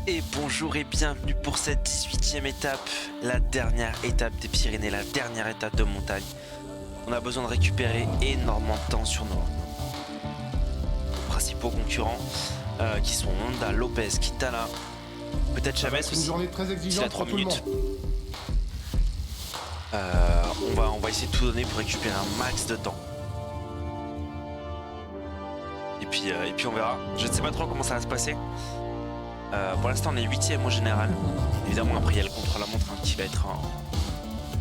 Et bonjour et bienvenue pour cette 18e étape, la dernière étape des Pyrénées, la dernière étape de montagne. On a besoin de récupérer énormément de temps sur nos principaux concurrents qui sont Honda, Lopez, Quintana, peut-être Chavez aussi. Une journée très exigeante à 3 pour tout le minutes. monde. On va essayer de tout donner pour récupérer un max de temps. Et puis on verra. Je ne sais pas trop comment ça va se passer. Pour l'instant on est 8e au général. Évidemment après il y a le contre-la-montre qui va être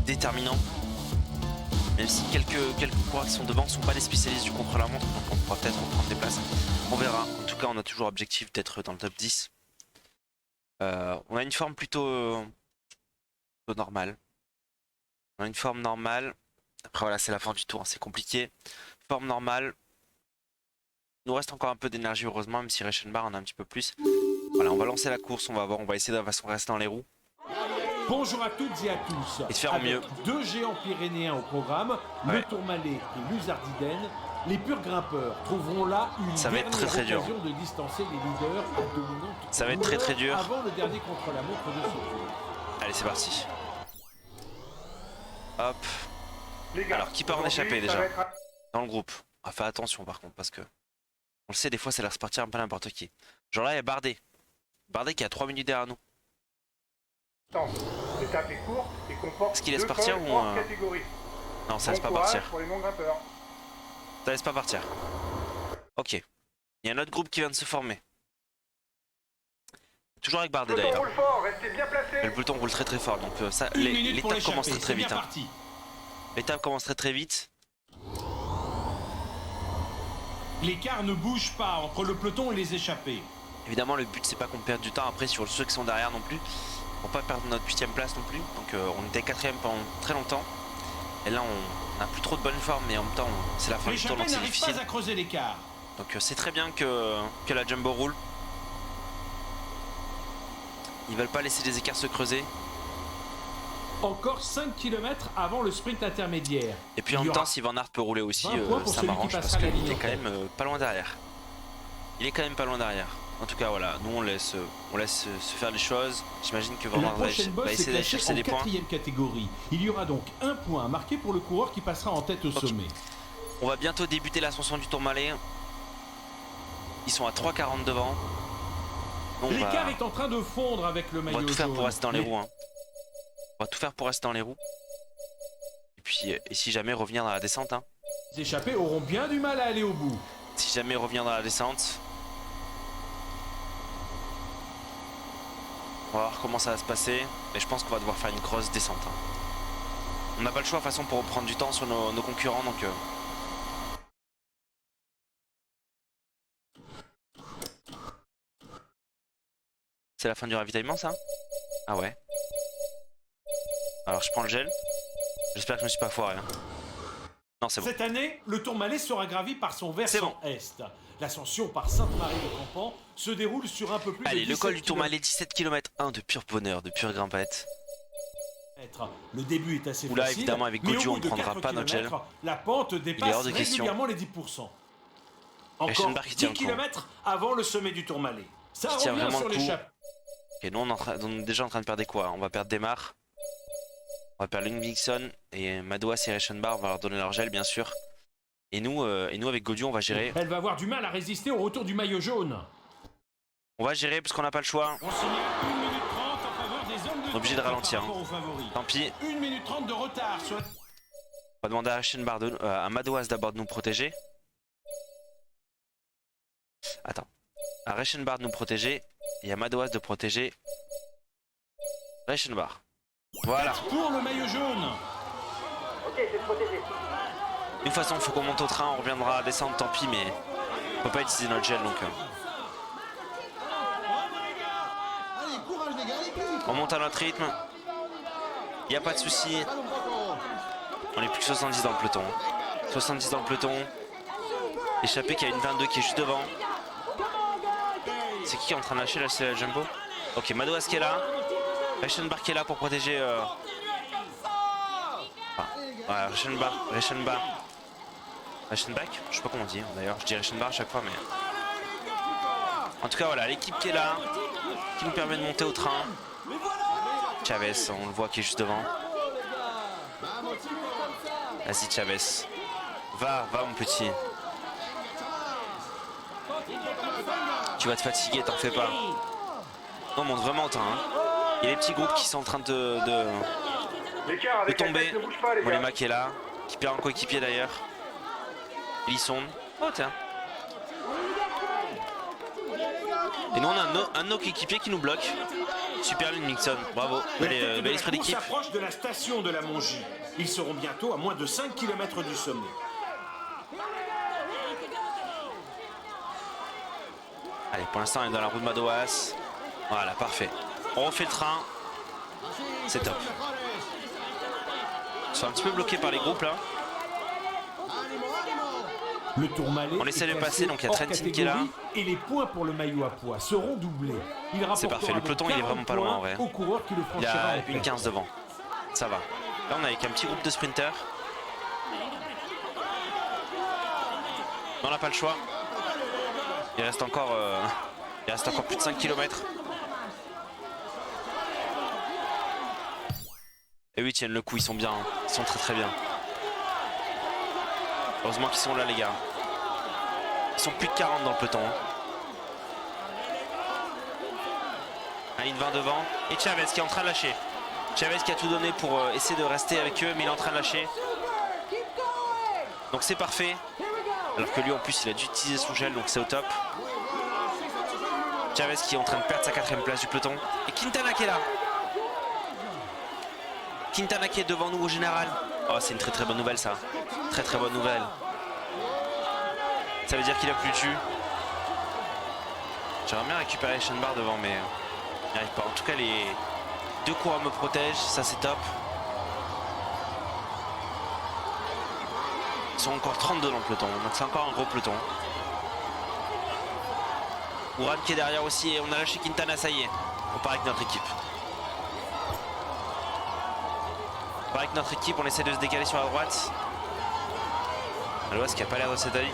déterminant. Même si quelques coureurs qui sont devant ne sont pas des spécialistes du contre-la-montre, donc on pourra peut-être reprendre des places. On verra. En tout cas on a toujours objectif d'être dans le top 10. On a une forme plutôt normale. On a une forme normale. Après voilà, c'est la fin du tour, hein, c'est compliqué. Forme normale. Il nous reste encore un peu d'énergie heureusement, même si Reichenbach en a un petit peu plus. Voilà, on va lancer la course, on va voir, on va essayer de façon rester dans les roues. Bonjour à toutes et à tous. Et de faire Avec mieux. Deux géants pyrénéens au programme, Ouais. le Tourmalet et l'Uzardiden, les purs grimpeurs trouveront là une Ça va être dernière très dur. occasion de distancer les leaders à dominante Ça va être très, très dur. avant le dernier contre-la-montre de ce tour. Allez, c'est parti. Hop. Les gars, Alors, qui part en aujourd'hui, échappée ça déjà va être un- dans le groupe? On va faire attention par contre, parce que on le sait, des fois ça laisse partir un peu n'importe qui. Genre là, il y a Bardet. Bardet qui a 3 minutes derrière nous. Attends, l'étape est courte et comporte Est-ce qu'il laisse deux partir cols ou hors catégorie. Non, ça laisse Bon pas courage partir. pour les non-grimpeurs. Ça laisse pas partir. Ok. Il y a un autre groupe qui vient de se former. Toujours avec Bardet Peloton d'ailleurs. roule fort, restez bien placés. Le peloton roule très très fort, donc ça, Une minute pour l'étape commence l'échappée, très c'est bien vite. Hein. parti. L'étape commence très vite. L'écart ne bouge pas entre le peloton et les échappés. Évidemment, le but c'est pas qu'on perde du temps après sur ceux qui sont derrière non plus. Pour pas perdre notre 8ème place non plus. Donc on était 4ème pendant très longtemps. Et là on n'a plus trop de bonne forme, mais en même temps c'est la fin du tour L'échappé donc c'est n'arrive difficile. pas à creuser l'écart. Donc c'est très bien que la jumbo roule. Ils veulent pas laisser les écarts se creuser. Encore 5 km avant le sprint intermédiaire. Et puis en Il y même temps aura si Van Aert peut rouler aussi, 20 points pour ça celui qui m'arrange parce passera la qu'il ligne est quand rouge. même pas loin derrière. Il est quand même pas loin derrière. En tout cas voilà, nous on laisse se faire les choses. J'imagine que Van La Aert prochaine bosse va est essayer d'aller classée chercher en des points. 4e catégorie. Il y aura donc un point marqué pour le coureur qui passera en tête au sommet. On va bientôt débuter l'ascension du Tourmalet. Ils sont à 3,40 devant. Donc, L'écart est en train de fondre avec le on maillot va tout faire pour jaune. rester dans les Mais roues. Hein. On va tout faire pour rester dans les roues. Et puis, et si jamais revenir dans la descente. Hein. Les échappés auront bien du mal à aller au bout. Si jamais revenir dans la descente. On va voir comment ça va se passer. Mais je pense qu'on va devoir faire une grosse descente. Hein. On n'a pas le choix de toute façon pour reprendre du temps sur nos concurrents. Donc, c'est la fin du ravitaillement ça? Ah ouais. Alors je prends le gel. J'espère que je me suis pas foiré. Hein. Non c'est bon. Cette année, le Tourmalet sera gravi par son versant bon. est. L'ascension par Sainte-Marie-de-Campan se déroule sur un peu plus Allez, de le 17 col du Tourmalet, 17 km 1 de pur bonheur, de pure grimpette. kilomètres. Le début est assez Oula, facile, évidemment, avec mais Gaudio, au on bout de prendra 4 pas notre gel. kilomètres, la pente hors dépasse de question. régulièrement les 10%. Encore Reichenbach qui tient 10 le coup. km avant le sommet du Tourmalet. Ça Qui tient revient vraiment sur le coup. l'échappée. Et nous on est déjà en train de perdre des quoi? On va perdre Demar. On va perdre Lundvixon et Madouas et Reichenbach, on va leur donner leur gel bien sûr. Et nous avec Gaudio on va gérer. Elle va avoir du mal à résister au retour du maillot jaune. On va gérer parce qu'on n'a pas le choix. On signale 1 minute 30 en faveur des hommes de On est obligé de tête par ralentir, rapport aux favoris. Tant pis. 1 minute 30 de retard, soit On va demander à Reichenbach à Madouas d'abord de nous protéger. Attends. À Reichenbach de nous protéger et à Madouas de protéger Reichenbach. Voilà. pour le maillot jaune. De toute façon, il faut qu'on monte au train, on reviendra à descendre, tant pis, mais on peut pas utiliser notre gel donc. On monte à notre rythme. Il n'y a pas de souci. On est plus que 70 dans le peloton. 70 dans le peloton. Échappé qui a une 22 qui est juste devant. C'est qui est en train de lâcher là? C'est la Jumbo. Ok, Madouas qui est là. Reichenbach qui est là pour protéger. Ouais, Reichenbach. Reichenbach, je sais pas comment on dit d'ailleurs, je dis Reichenbach à chaque fois mais... En tout cas, voilà, l'équipe qui est là, qui nous permet de monter au train. Chavez, on le voit qui est juste devant. Vas-y, Chavez. Va mon petit. Tu vas te fatiguer, t'en fais pas. On monte vraiment au train. Hein. Il y a les petits groupes qui sont en train de tomber. Molema qui est là, qui perd un coéquipier d'ailleurs. Elisson. Oh tiens. Et nous on a un de nos coéquipiers qui nous bloque. Super ligne Nixon, bravo. Bel esprit d'équipe. On s'approche de la station de la Mongie. Ils seront bientôt à moins de 5 km du sommet. Allez, pour l'instant on est dans la roue de Madouas. Voilà, parfait. On refait le train. C'est top. Ils sont un petit peu bloqués par les groupes là. Le Tourmalet on essaie de est passer, donc il y a Trentin qui est là. Et les points pour le maillot à poids seront doublés. C'est parfait, le peloton il est vraiment pas loin en vrai. Il y a une 15 devant. Ça va. Là on est avec un petit groupe de sprinters. On n'a pas le choix. Il reste encore plus de 5 km. Et oui, tiennent le coup, ils sont bien. Hein. Ils sont très très bien. Heureusement qu'ils sont là les gars. Ils sont plus de 40 dans le peloton. Hein. Une 20 devant. Et Chavez qui est en train de lâcher. Chavez qui a tout donné pour essayer de rester avec eux, mais il est en train de lâcher. Donc c'est parfait. Alors que lui en plus il a dû utiliser son gel, donc c'est au top. Chavez qui est en train de perdre sa 4ème place du peloton. Et Quintana qui est là. Quintana qui est devant nous au général. Oh, c'est une très très bonne nouvelle ça. Très très bonne nouvelle. Ça veut dire qu'il a plus de jus. J'aimerais bien récupérer Eschenbach devant, mais il n'y arrive pas. En tout cas, les deux coureurs me protègent, ça c'est top. Ils sont encore 32 dans le peloton, donc c'est encore un gros peloton. Uran qui est derrière aussi, et on a lâché Quintana, ça y est. On part avec notre équipe. On part avec notre équipe, on essaie de se décaler sur la droite. Alois qui a pas l'air de cette allée.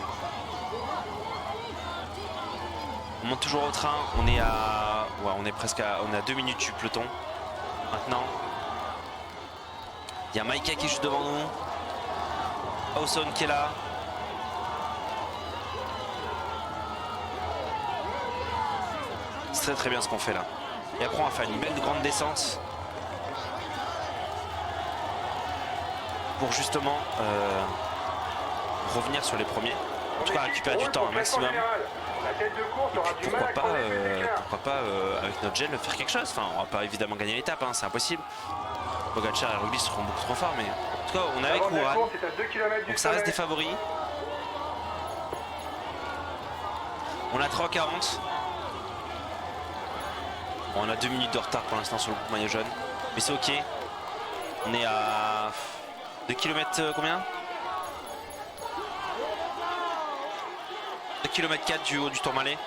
On monte toujours au train, on est à. Ouais, on est presque à. On est à 2 minutes du peloton. Maintenant. Il y a Maïka qui est juste devant nous. Hawson qui est là. C'est très très bien ce qu'on fait là. Et après on va faire une belle grande descente. Pour justement revenir sur les premiers. En tout cas récupérer du temps un maximum. Et puis pourquoi pas avec notre gel faire quelque chose. Enfin on va pas évidemment gagner l'étape, hein, c'est impossible. Pogacar et Rubis seront beaucoup trop forts, mais en tout cas on est avec Uran. Donc ça reste des favoris. On a 3,40. Bon, on a 2 minutes de retard pour l'instant sur le groupe maillot jaune. Mais c'est ok. On est à 2 km combien 2 km 4 du haut du Tourmalet.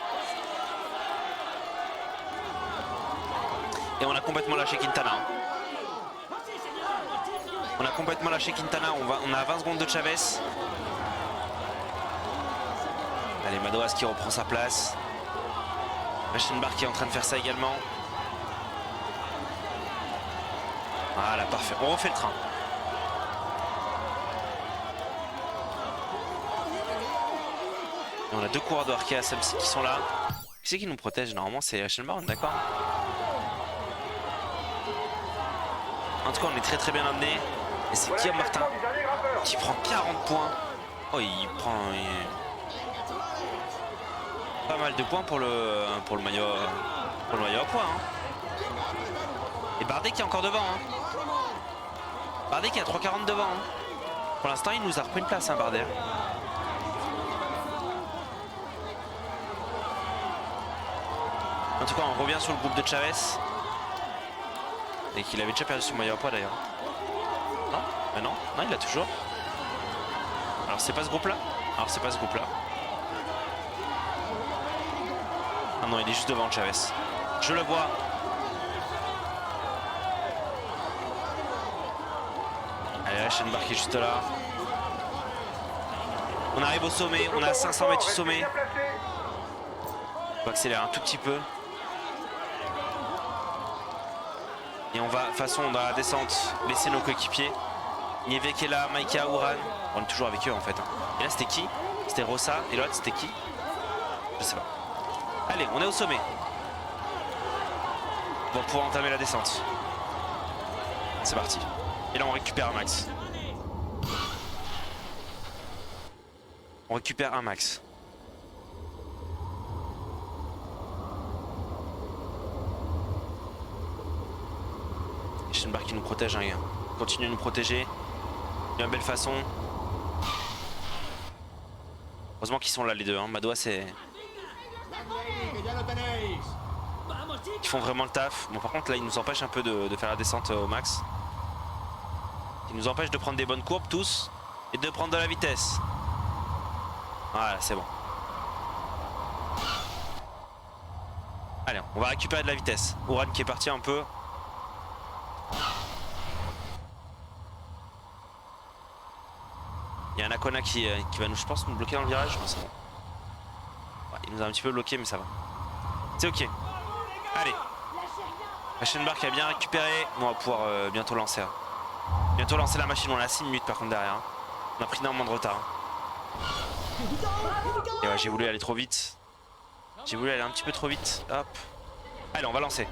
Et on a complètement lâché Quintana. On a complètement lâché Quintana, on a 20 secondes de Chavez. Allez, Madouas qui reprend sa place. Eschenbach qui est en train de faire ça également. Voilà, parfait. On refait le train. Et on a 2 coureurs de Arkea Samsic qui sont là. Qui c'est qui nous protège? Normalement, c'est Eschenbach, on est d'accord? En tout cas, on est très très bien amené. Et c'est Guillaume Martin qui prend 40 points. Oh, il prend pas mal de points pour le maillot à poids. Hein. Et Bardet qui est encore devant. Hein. Bardet qui est à 3,40 devant. Hein. Pour l'instant, il nous a repris une place, hein, Bardet. En tout cas, on revient sur le groupe de Chavez. Et qu'il avait déjà perdu son maillot à poids d'ailleurs. Non, mais non, il l'a toujours. Alors c'est pas ce groupe là. Ah non, il est juste devant Chavez. Je le vois. Allez, Eschenbach qui est juste là. On arrive au sommet, on a 500 mètres du sommet. va accélérer un tout petit peu. Et on va, de toute façon, dans la descente, laisser nos coéquipiers. Nievek est là, Maika, Uran. On est toujours avec eux en fait. Et là, c'était qui? C'était Rossa. Et l'autre, c'était qui? Je sais pas. Allez, on est au sommet. On va pouvoir entamer la descente. C'est parti. Et là, on récupère un max. On récupère un max. Shenbar qui nous protège, hein, continue de nous protéger d'une belle façon. Heureusement qu'ils sont là les deux, hein. Madoua c'est... Ils font vraiment le taf. Bon par contre là ils nous empêchent un peu de faire la descente au max. Ils nous empêchent de prendre des bonnes courbes tous et de prendre de la vitesse. Voilà, c'est bon. Allez, on va récupérer de la vitesse. Uran qui est parti un peu. Il y a un Akona qui va nous, je pense, nous bloquer dans le virage. C'est bon. Ouais, il nous a un petit peu bloqué, mais ça va. C'est ok. Allez. Shenbar qui a bien récupéré. On va pouvoir bientôt lancer. Hein. Bientôt lancer la machine. On a 6 minutes par contre derrière. Hein. On a pris énormément de retard. Hein. Et ouais, j'ai voulu aller trop vite. J'ai voulu aller un petit peu trop vite. Hop. Allez, on va lancer.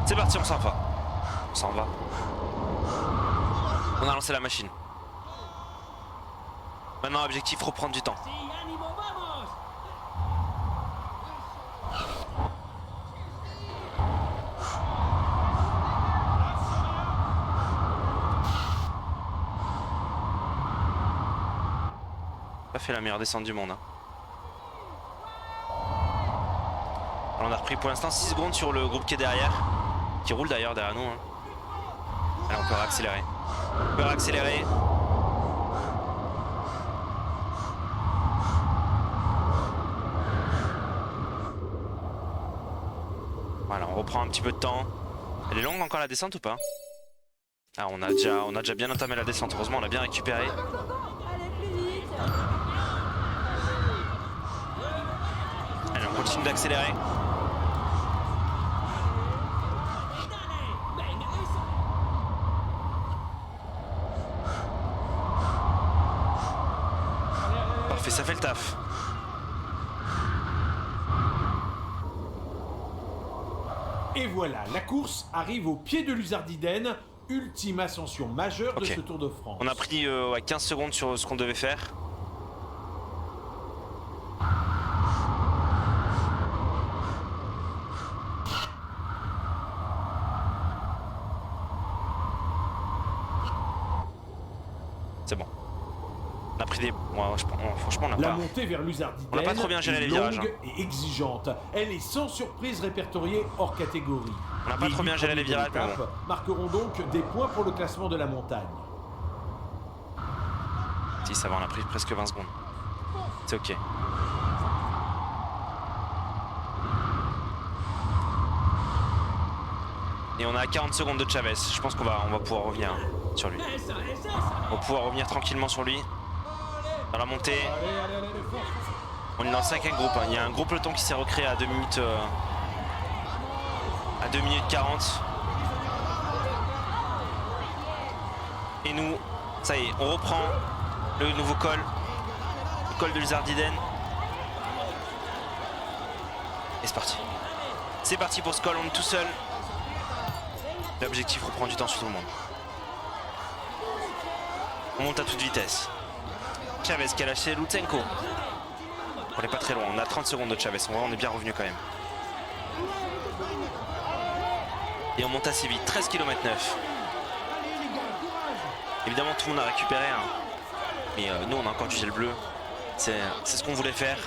C'est parti, on s'en va. On s'en va. On a lancé la machine. Maintenant, objectif, reprendre du temps. Pas fait la meilleure descente du monde. Hein. Alors on a repris pour l'instant 6 secondes sur le groupe qui est derrière. Qui roule d'ailleurs derrière nous. Hein. Allez, on peut réaccélérer. On peut réaccélérer. Voilà, on reprend un petit peu de temps. Elle est longue encore la descente ou pas? Ah, on a déjà bien entamé la descente. Heureusement, on a bien récupéré. Allez, on continue d'accélérer. Parfait, ça fait le taf. Et voilà, la course arrive au pied de l'Uzardiden, ultime ascension majeure de ce Tour de France. On a pris 15 secondes sur ce qu'on devait faire. C'est bon. On a pris des... Ouais, franchement, on n'a La pas... montée vers l'Uzardiden On n'a pas trop bien géré les est virages. longue et exigeante. Elle est sans surprise répertoriée hors catégorie. On n'a pas trop bien géré les virages, mais bon. Marqueront donc des points pour le classement de la montagne. Si, ça va, on a pris presque 20 secondes. C'est ok. Et on a 40 secondes de Chavez. Je pense qu'on va pouvoir revenir sur lui. On va pouvoir revenir tranquillement sur lui. Dans la montée. On est dans le 5e groupe. Hein. Il y a un gros peloton qui s'est recréé à 2 minutes... à 2 minutes 40. Et nous, ça y est, on reprend le nouveau col. Le col de l'Uzardiden. Et c'est parti. C'est parti pour ce col, on est tout seul. L'objectif, reprend du temps sur tout le monde. On monte à toute vitesse. Chavez qui a lâché Lutsenko. On n'est pas très loin, on a 30 secondes de Chavez, on est bien revenu quand même. Et on monte assez vite, 13 km 9. Évidemment tout le monde a récupéré, hein. Mais nous on a encore du gel bleu. C'est ce qu'on voulait faire.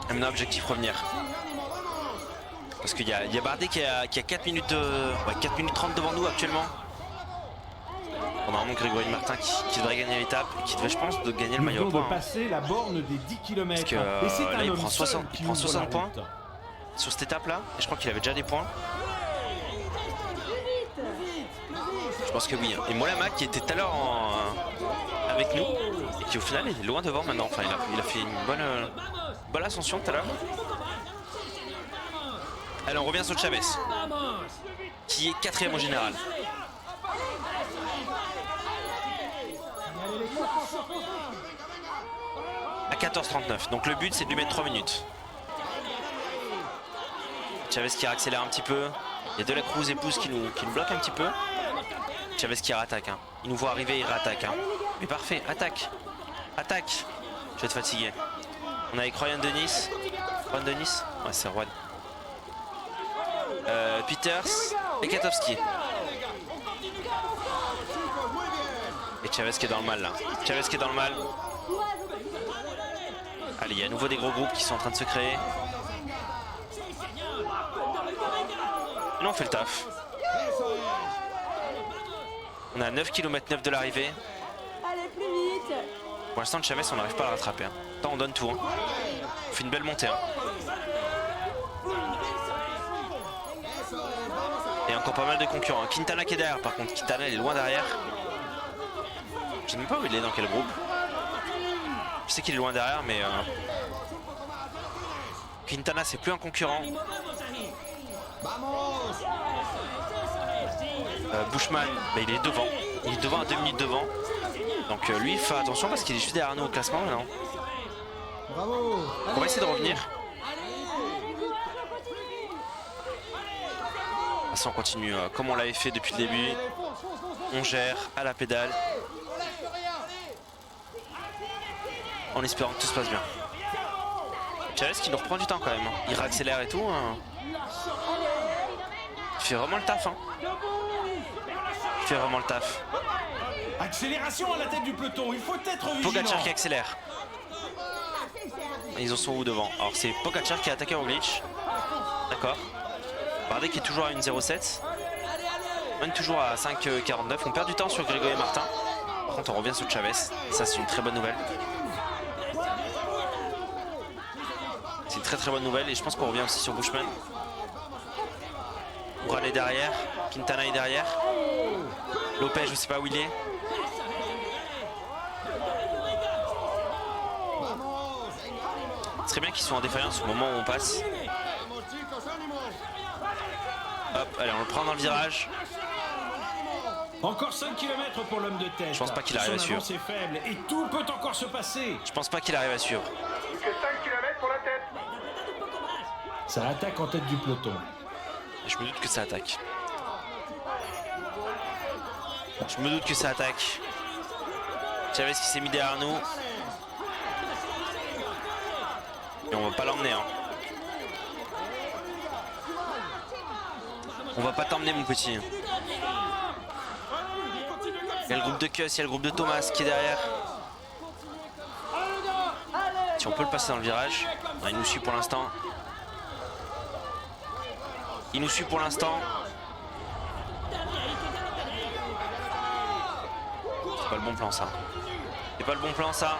Et maintenant objectif revenir. Parce qu'il y a Bardet qui a 4 minutes, 4 minutes 30 devant nous actuellement. On a vraiment Grégory Martin qui devrait gagner l'étape et qui devrait, je pense, de gagner le maillot. De passer la borne des 10 km. Parce que là, il prend 60 points sur cette étape-là. Et je crois qu'il avait déjà des points. Je pense que oui. Et Molama qui était tout à l'heure avec nous et qui au final il est loin devant maintenant. Enfin, il a fait une bonne ascension tout à l'heure. Allez, on revient sur Chavez, qui est 4ème au général. À 14,39. Donc le but c'est de lui mettre 3 minutes. Chavez qui accélère un petit peu. Il y a De La Cruz et Pousse qui nous bloquent un petit peu. Chavez qui rattaque. Hein. Il nous voit arriver, il rattaque. Hein. Mais parfait, attaque. Attaque. Je vais être fatigué. On est avec Ryan Dennis. Juan Dennis. Ouais, c'est Juan. Peters et Katowski. Et Chavez qui est dans le mal là. Chavez qui est dans le mal. Allez, il y a à nouveau des gros groupes qui sont en train de se créer. Là on fait le taf. On a 9 km 9 de l'arrivée. Pour l'instant Chavez on n'arrive pas à le rattraper. Hein. Tant on donne tout. Hein. On fait une belle montée. Hein. Et encore pas mal de concurrents. Quintana qui est derrière par contre. Quintana il est loin derrière. Je sais même pas où il est, dans quel groupe. Je sais qu'il est loin derrière mais... Quintana c'est plus un concurrent. Bushman, bah, il est devant. Il est devant à 2 minutes devant. Donc lui, il fait attention parce qu'il est juste derrière nous au classement maintenant. On va essayer de revenir. Ça, on continue comme on l'avait fait depuis le début. On gère à la pédale. En espérant que tout se passe bien. Chavez qui nous reprend du temps quand même. Hein. Il réaccélère et tout. Hein. Il fait vraiment le taf. Hein. Il fait vraiment le taf. Accélération à la tête du peloton, il faut être vigilant. Pogacar qui accélère. Ils en sont où devant? Alors c'est Pogacar qui a attaqué Roglic. D'accord. Bardet qui est toujours à 1,07. On est toujours à 5,49. On perd du temps sur Grégory Martin. Par contre on revient sur Chavez. Ça c'est une très bonne nouvelle. C'est une très bonne nouvelle et je pense qu'on revient aussi sur Bushman. Oural est derrière, Quintana est derrière. Lopez je sais pas où il est. Ce serait bien qu'ils soient en défaillance au moment où on passe. Hop, allez on le prend dans le virage. Encore 5 km pour l'homme de tête. Je pense pas qu'il arrive à suivre. C'est faible et tout peut encore se passer. Je pense pas qu'il arrive à suivre. Que 5 km pour la tête. Ça attaque en tête du peloton. Je me doute que ça attaque. Je me doute que ça attaque. Chavez qui s'est mis derrière nous. Et on va pas l'emmener. Hein. On va pas t'emmener mon petit. Il y a le groupe de Kuss, il y a le groupe de Thomas qui est derrière. Si on peut le passer dans le virage. Non, il nous suit pour l'instant. Il nous suit pour l'instant. C'est pas le bon plan ça. C'est pas le bon plan ça.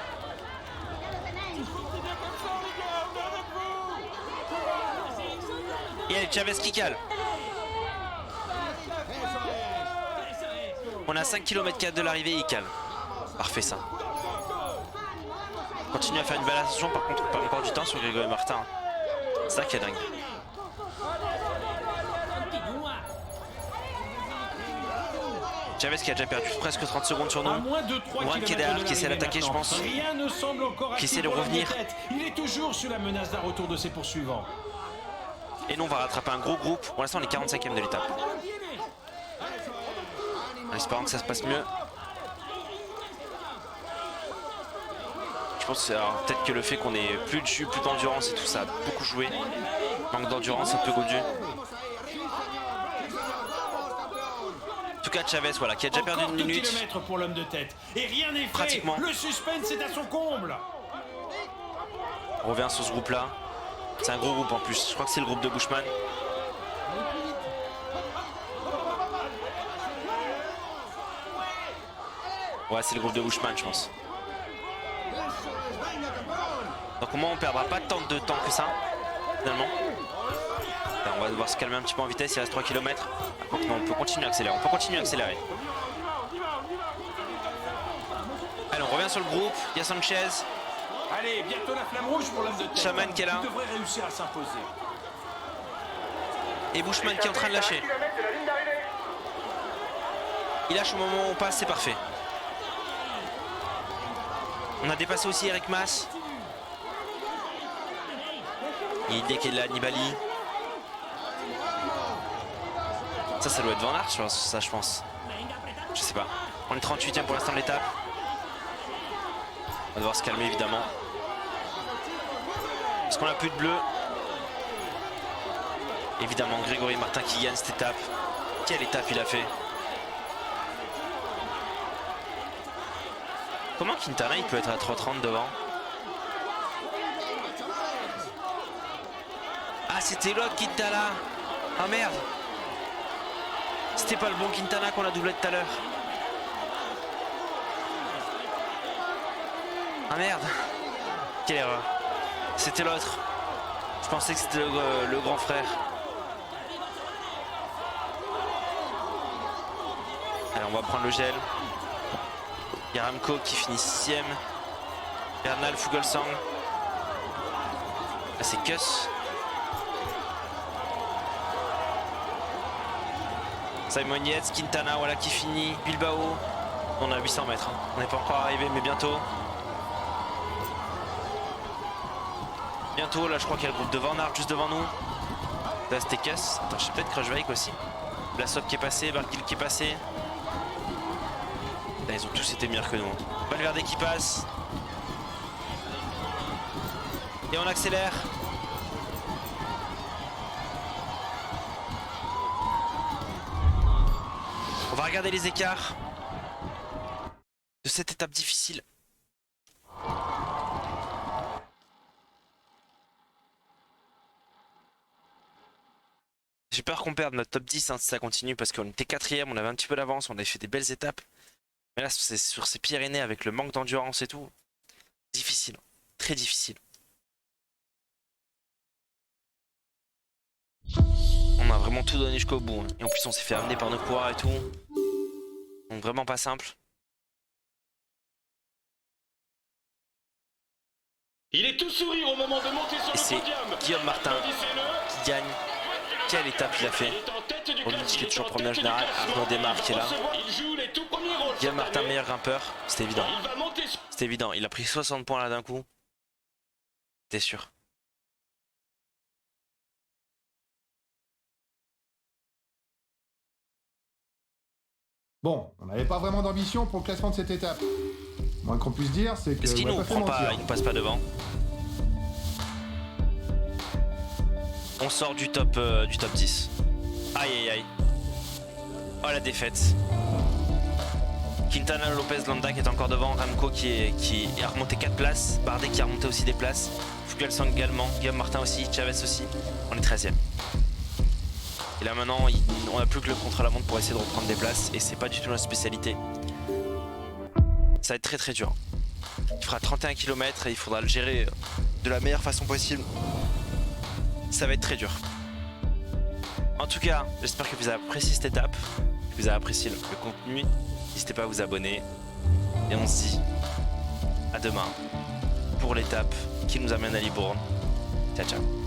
Et allez, Chavez qui cale. On a 5 km 4 de l'arrivée, il cale. Parfait ça. On continue à faire une belle ascension, par contre on perd encore du temps sur Grégory Martin. C'est ça qui est dingue. Chavez qui a déjà perdu presque 30 secondes sur nous. Juan qui est derrière, qui essaie d'attaquer je pense. Rien ne semble encore qui essaie de revenir. Il est toujours sous la menace d'un retour de ses poursuivants. Et nous on va rattraper un gros groupe. Pour l'instant on est 45e de l'étape. En espérant que ça se passe mieux. Je pense peut-être que le fait qu'on ait plus de jus, plus d'endurance et tout ça a beaucoup joué. Manque d'endurance, un peu godu. En tout cas Chavez voilà, qui a déjà perdu une minute. Pour l'homme de tête. Et rien n'est fait. Pratiquement. Le suspense est à son comble. On revient sur ce groupe là. C'est un gros groupe en plus. Je crois que c'est le groupe de Bushman. Ouais, c'est le groupe de Bushman, je pense. Donc au moins on perdra pas tant de temps que ça, finalement. Là, on va devoir se calmer un petit peu en vitesse, il reste 3 km. On peut continuer à accélérer, on peut continuer à accélérer. Allez, on revient sur le groupe. Il y a Sanchez. Allez, bientôt la flamme rouge pour l'homme de tête. Shaman qui est là. Il devrait réussir à s'imposer. Et Bushman qui est en train de lâcher. Kilomètres de la ligne d'arrivée. Il lâche au moment où on passe, c'est parfait. On a dépassé aussi Eric Mas. Il est là, Nibali. Ça doit être Van Aert, ça je pense. Je sais pas. On est 38e pour l'instant de l'étape. On va devoir se calmer évidemment. Parce qu'on a plus de bleu. Évidemment, Grégory Martin qui gagne cette étape. Quelle étape il a fait. Comment Quintana il peut être à 3,30 devant? Ah, c'était l'autre Quintana. Ah merde. C'était pas le bon Quintana qu'on a doublé tout à l'heure. Ah merde. Quelle erreur. C'était l'autre. Je pensais que c'était le grand frère. Allez, on va prendre le gel. Il y a Remco qui finit 6ème. Bernal, Fuglsang. Là c'est Kuss. Simon Yates, Quintana, voilà qui finit. Bilbao. On a 800 mètres. Hein. On n'est pas encore arrivé, mais bientôt. Bientôt, là je crois qu'il y a le groupe de Van Aert juste devant nous. Là c'était Kuss. Attends, je sais peut-être Kruijswijk aussi. Blasov qui est passé, Barguil qui est passé. Là, ils ont tous été meilleurs que nous. Valverde qui passe. Et on accélère. On va regarder les écarts de cette étape difficile. J'ai peur qu'on perde notre top 10 hein, si ça continue parce qu'on était 4ème, on avait un petit peu d'avance, on avait fait des belles étapes. Mais là, c'est sur ces Pyrénées avec le manque d'endurance et tout. Difficile, très difficile. On a vraiment tout donné jusqu'au bout. Hein. Et en plus, on s'est fait amener par nos coureurs et tout. Donc vraiment pas simple. Il est tout sourire au moment de monter sur Et le c'est podium. Guillaume Martin qui gagne. Quelle étape il a fait. On lui dit qu'il est toujours premier en général. Arnaud Desmar qui est là. Guillaume Martin, meilleur grimpeur. C'était évident. C'était évident. Il a pris 60 points là d'un coup. T'es sûr. Bon, on n'avait pas vraiment d'ambition pour le classement de cette étape. Le moins qu'on puisse dire, c'est que... Est-ce qu'il on a nous fait prend pas, mentir. il nous passe pas devant. On sort du top 10. Aïe aïe aïe. Oh la défaite. Quintana, Lopez, Landa qui est encore devant. Remco qui a remonté 4 places. Bardet qui a remonté aussi des places. Fuglsang également. Guillaume Martin aussi. Chavez aussi. On est 13ème. Et là maintenant, on n'a plus que le contre-la-montre pour essayer de reprendre des places. Et c'est pas du tout notre spécialité. Ça va être très très dur. Il fera 31 km et il faudra le gérer de la meilleure façon possible. Ça va être très dur. En tout cas, j'espère que vous avez apprécié cette étape, que vous avez apprécié le contenu. N'hésitez pas à vous abonner. Et on se dit à demain pour l'étape qui nous amène à Libourne. Ciao ciao.